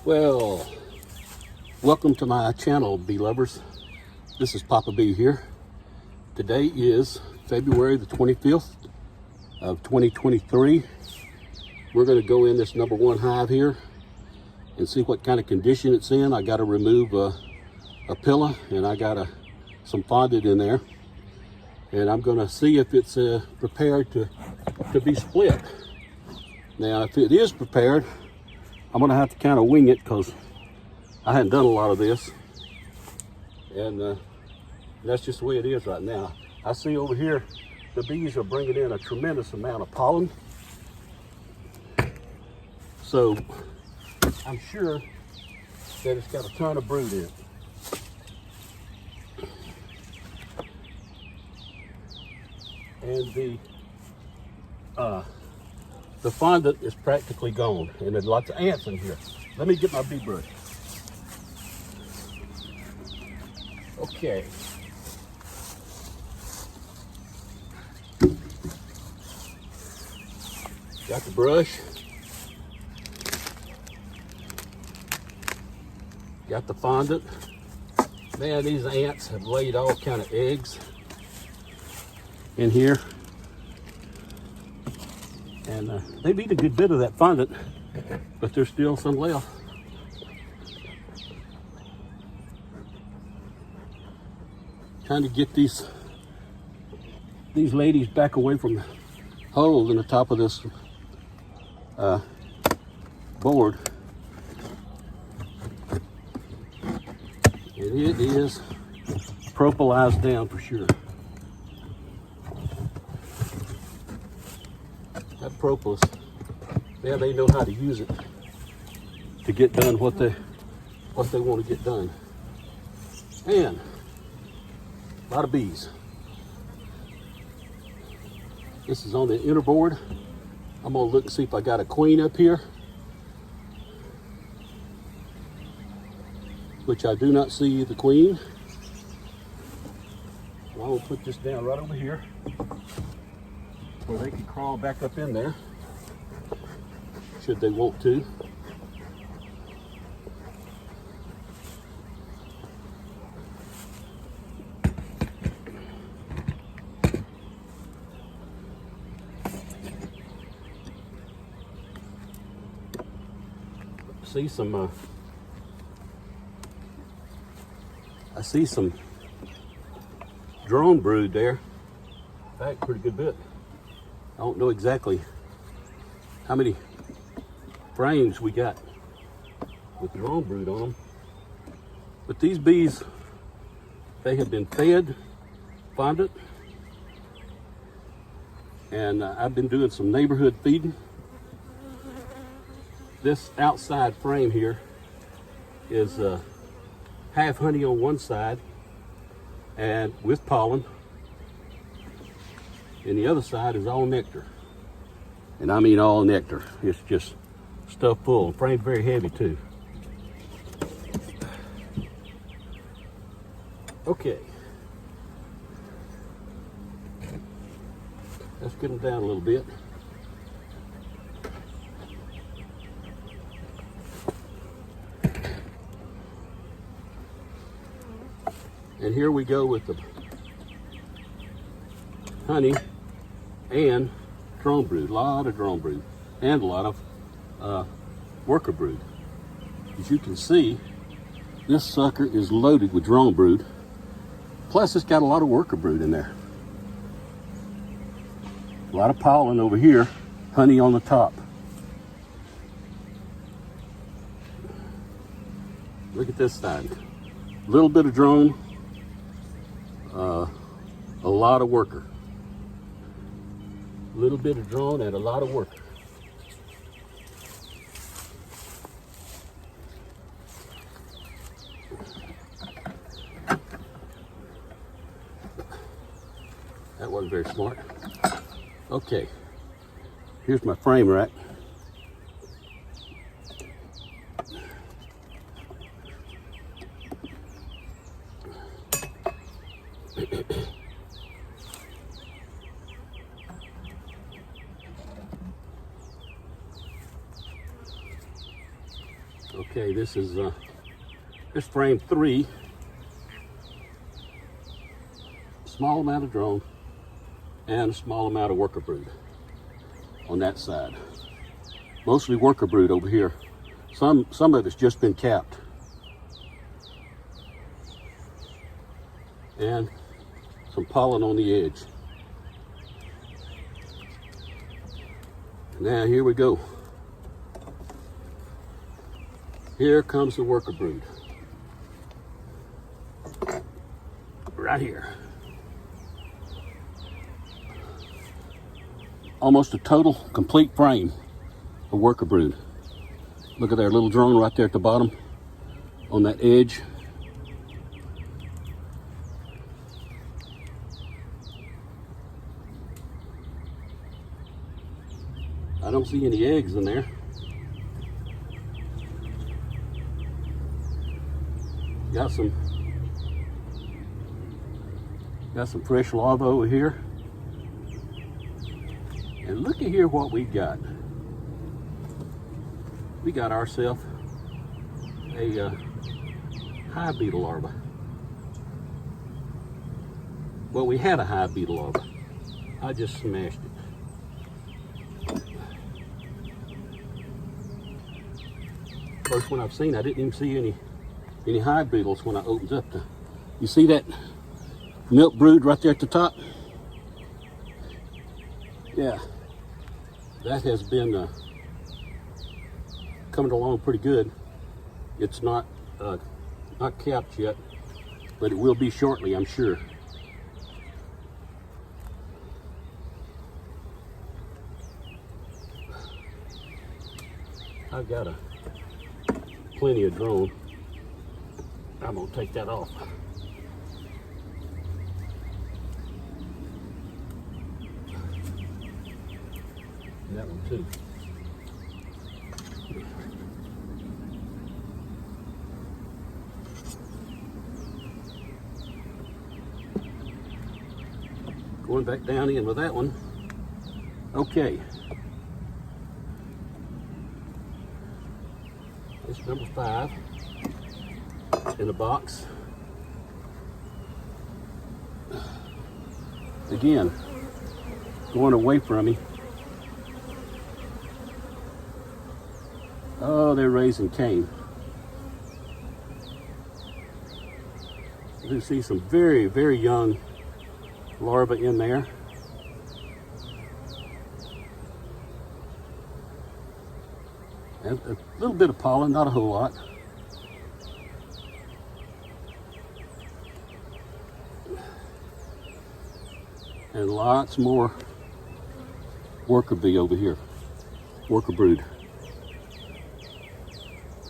Well, welcome to my channel, bee lovers. This is Papa Bee here. Today is February the 25th of 2023. We're going to go in this number one hive here and see what kind of condition it's in. I got to remove a pillar, and I got some fondant in there, and I'm going to see if it's prepared to be split. Now, if it is prepared, I'm going to have to kind of wing it because I hadn't done a lot of this, and that's just the way it is right now. I see over here the bees are bringing in a tremendous amount of pollen, so I'm sure that it's got a ton of brood in it. And the fondant is practically gone, and there's lots of ants in here. Let me get my bee brush. Okay. Got the brush. Got the fondant. Man, these ants have laid all kind of eggs in here. And they've eaten a good bit of that fondant, but there's still some left. Trying to get these ladies back away from the hole in the top of this board. And it is propolized down for sure. That propolis, man, they know how to use it to get done what they want to get done. And a lot of bees. This is on the inner board. I'm gonna look and see if I got a queen up here, which I do not see the queen. So I'm gonna put this down right over here where they can crawl back up in there should they want to. I see some drone brood there. In fact, pretty good bit. I don't know exactly how many frames we got with drone brood on them, but these bees, they have been fed fondant, and I've been doing some neighborhood feeding. This outside frame here is half honey on one side and with pollen, and the other side is all nectar. And I mean all nectar. It's just stuff full. Frame's very heavy too. Okay. Let's get them down a little bit. And here we go with the honey and drone brood. A lot of drone brood and a lot of worker brood. As you can see, this sucker is loaded with drone brood. Plus it's got a lot of worker brood in there. A lot of pollen over here, honey on the top. Look at this side. A little bit of drone, a lot of worker. A little bit of drone and a lot of worker. That wasn't very smart. Okay, here's my frame rack. Okay, this is frame 3. Small amount of drone and a small amount of worker brood on that side. Mostly worker brood over here. Some of it's just been capped. And some pollen on the edge. Now here we go. Here comes the worker brood. Right here. Almost a total complete frame of worker brood. Look at their little drone right there at the bottom on that edge. I don't see any eggs in there. Got some fresh larvae over here. And look at here what we got. We got ourselves a hive beetle larva. Well, we had a hive beetle larva. I just smashed it. First one I've seen, I didn't even see any hive beetles when I opened up the. You see that milk brood right there at the top? Yeah, that has been coming along pretty good. It's not capped yet, but it will be shortly, I'm sure. I've got plenty of drone. I'm gonna take that off. And that one too. Going back down in with that one. Okay. It's number 5 in the box. Again, going away from me. Oh, they're raising cane. You can see some very, very young larvae in there. And a little bit of pollen, not a whole lot. And lots more worker bee over here. Worker brood.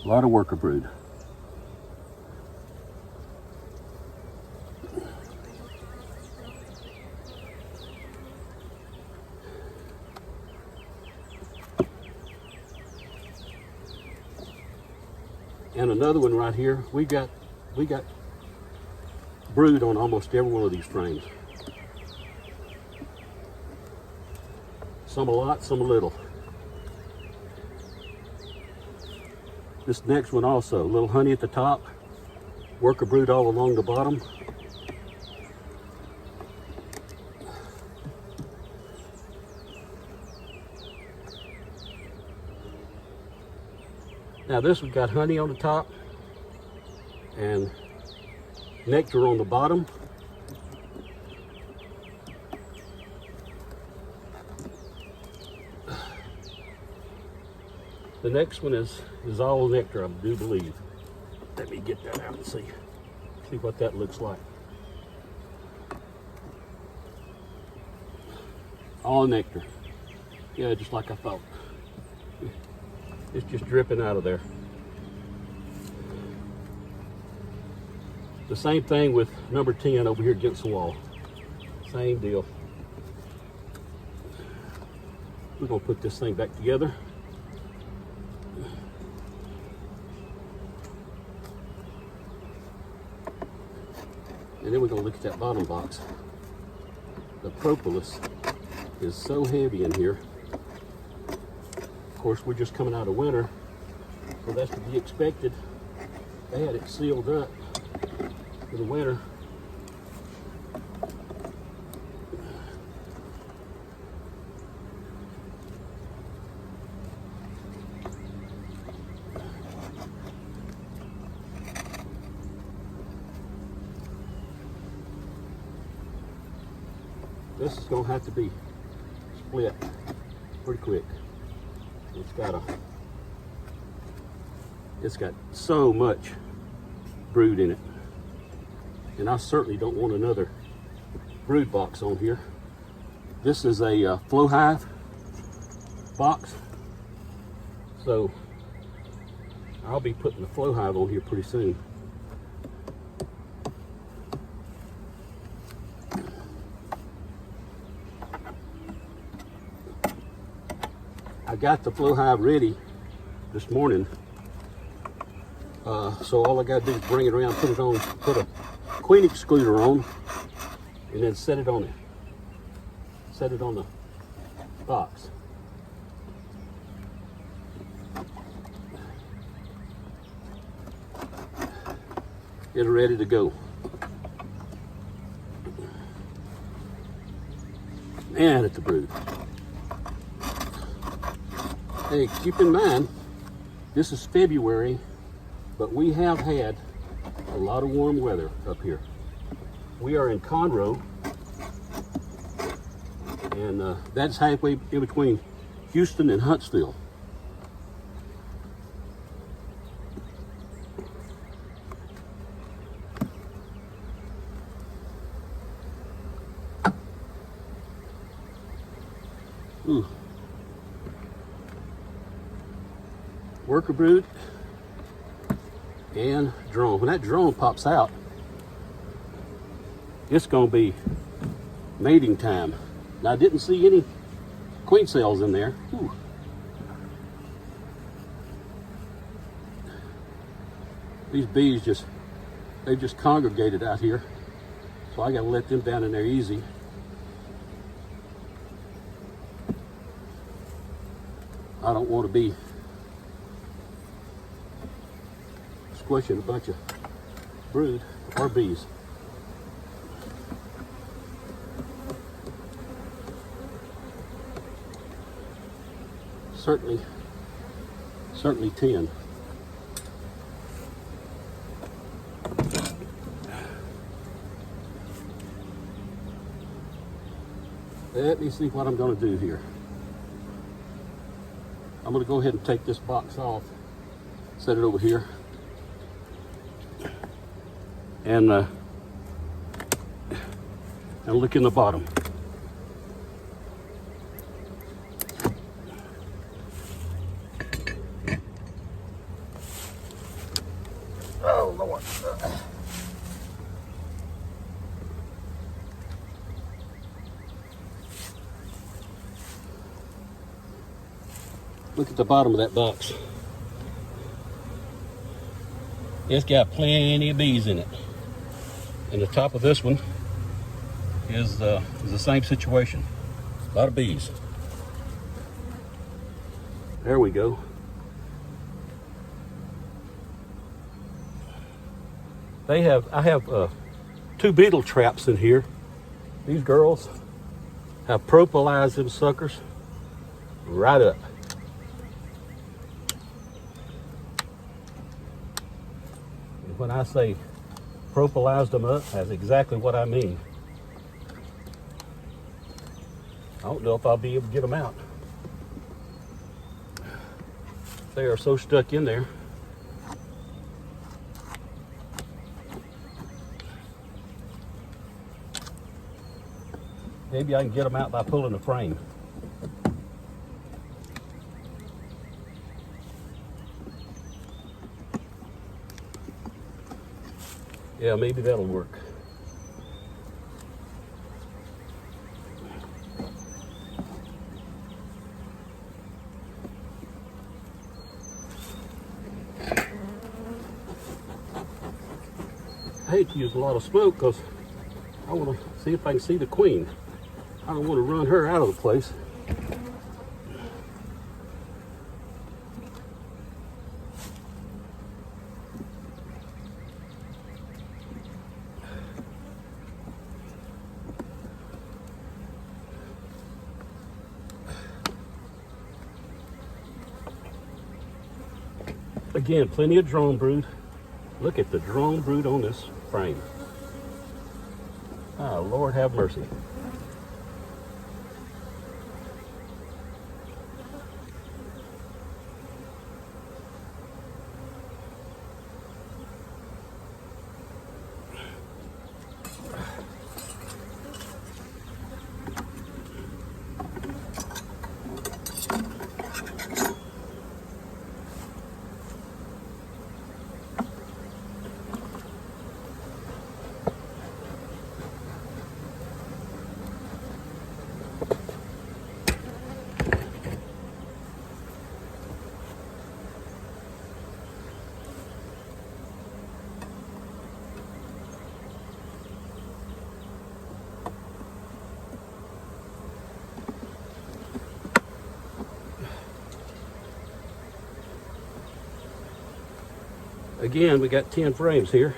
A lot of worker brood. And another one right here. We got brood on almost every one of these frames. Some a lot, some a little. This next one also, a little honey at the top, worker brood all along the bottom. Now this one's got honey on the top and nectar on the bottom. The next one is all nectar, I do believe. Let me get that out and see what that looks like. All nectar. Yeah, just like I thought. It's just dripping out of there. The same thing with number 10 over here against the wall. Same deal. We're gonna put this thing back together. And then we're going to look at that bottom box. The propolis is so heavy in here. Of course, we're just coming out of winter. So that's to be expected. They had it sealed up for the winter. This is going to have to be split pretty quick. It's got so much brood in it, and I certainly don't want another brood box on here. This is a flow hive box, so I'll be putting the flow hive on here pretty soon. I got the flow hive ready this morning, so all I got to do is bring it around, put it on, put a queen excluder on, and then set it on the box. It's ready to go. And it's a brood. Hey, keep in mind, this is February, but we have had a lot of warm weather up here. We are in Conroe, and that's halfway in between Houston and Huntsville. Ooh. Worker brood and drone. When that drone pops out, it's going to be mating time. Now, I didn't see any queen cells in there. Ooh. These bees they've just congregated out here, so I got to let them down in there easy. I don't want to be squishing a bunch of brood or bees. Certainly 10. Let me see what I'm going to do here. I'm going to go ahead and take this box off, set it over here, and look in the bottom. Oh Lord. Look at the bottom of that box. It's got plenty of bees in it. And the top of this one is the same situation. A lot of bees. There we go. I have 2 beetle traps in here. These girls have propolized them suckers right up. And when I say propolized them up, that's exactly what I mean. I don't know if I'll be able to get them out. They are so stuck in there. Maybe I can get them out by pulling the frame. Yeah, maybe that'll work. I hate to use a lot of smoke because I want to see if I can see the queen. I don't want to run her out of the place. Again, plenty of drone brood. Look at the drone brood on this frame. Ah, Lord have mercy. Again, we got 10 frames here.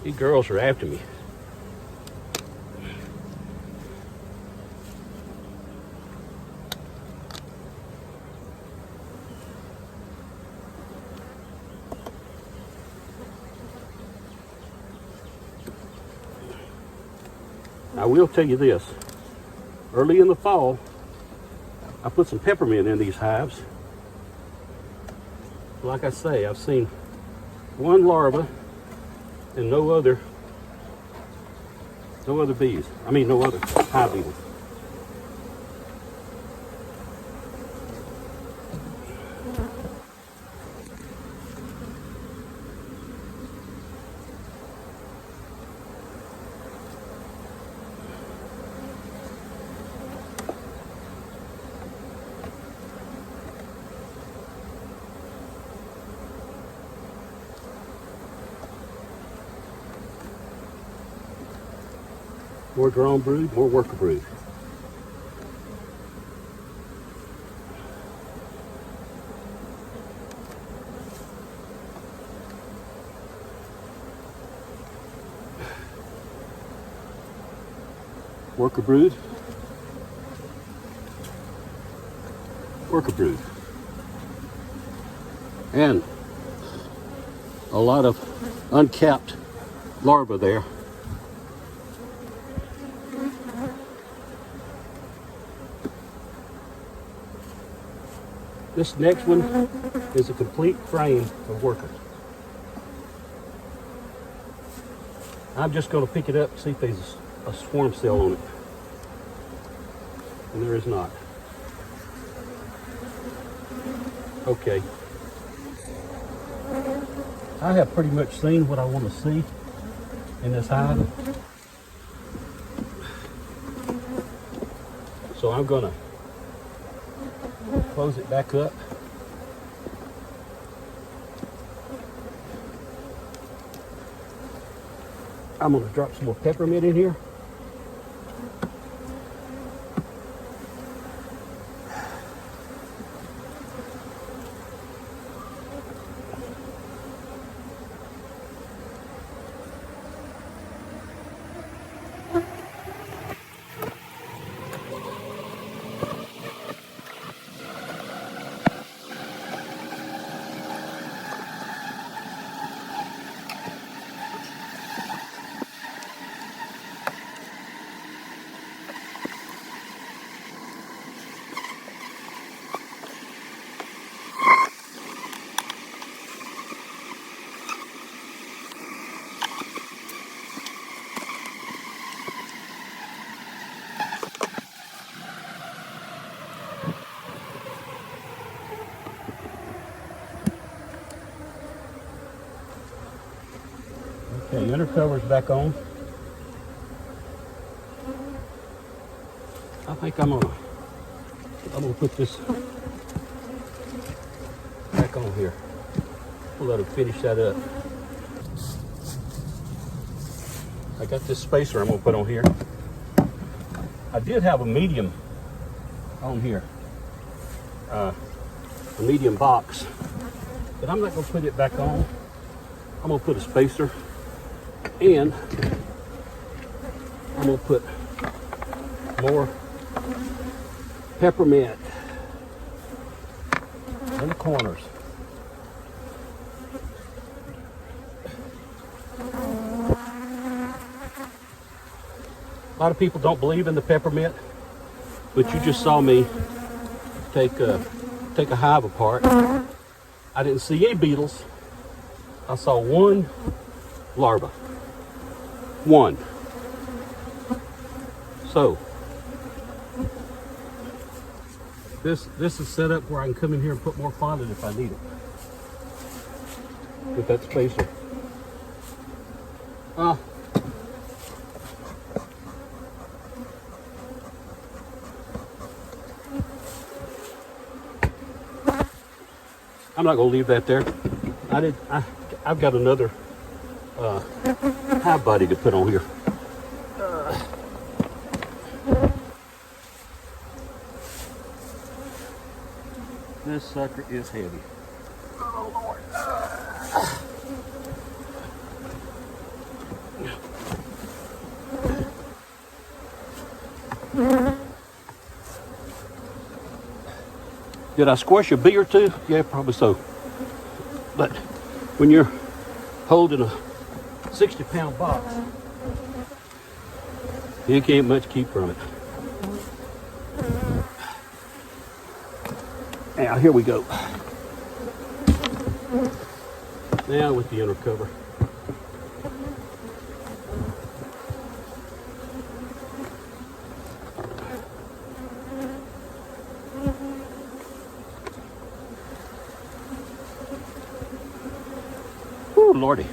These girls are after me. I will tell you this, early in the fall, I put some peppermint in these hives. Like I say, I've seen one larva and no other bees. I mean, no other hive beetles. More drone brood, more worker brood. Worker brood. Worker brood. And a lot of uncapped larvae there. This next one is a complete frame of workers. I'm just going to pick it up and see if there's a swarm cell on it. And there is not. Okay. I have pretty much seen what I want to see in this hive. So I'm going to close it back up. I'm going to drop some more peppermint in here. Okay, inner cover's back on. I think I'm gonna put this back on here. We'll let it finish that up. I got this spacer I'm gonna put on here. I did have a medium on here, a medium box, but I'm not going to put it back on. I'm going to put a spacer, and I'm going to put more peppermint in the corners. A lot of people don't believe in the peppermint, but you just saw me take a hive apart. I didn't see any beetles. I saw one larva. One. So this is set up where I can come in here and put more fondant if I need it. With that spacer. I'm not going to leave that there. I've got another hive body to put on here. This sucker is heavy. Oh Lord. Did I squash a bee or two? Yeah, probably so. But when you're holding a 60-pound box, you can't much keep from it. Now, here we go. Now with the inner cover. Whew, Lordy.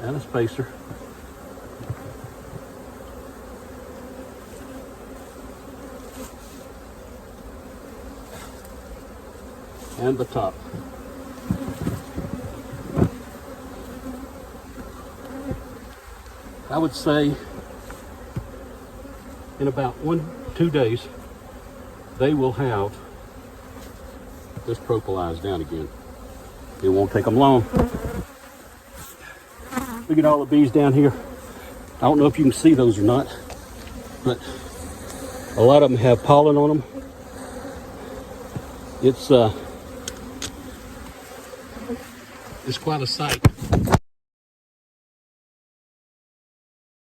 And a spacer. And the top. I would say in about 1-2 days, they will have this propolized down again. It won't take them long. Look at all the bees down here. I don't know if you can see those or not, but a lot of them have pollen on them. It's quite a sight.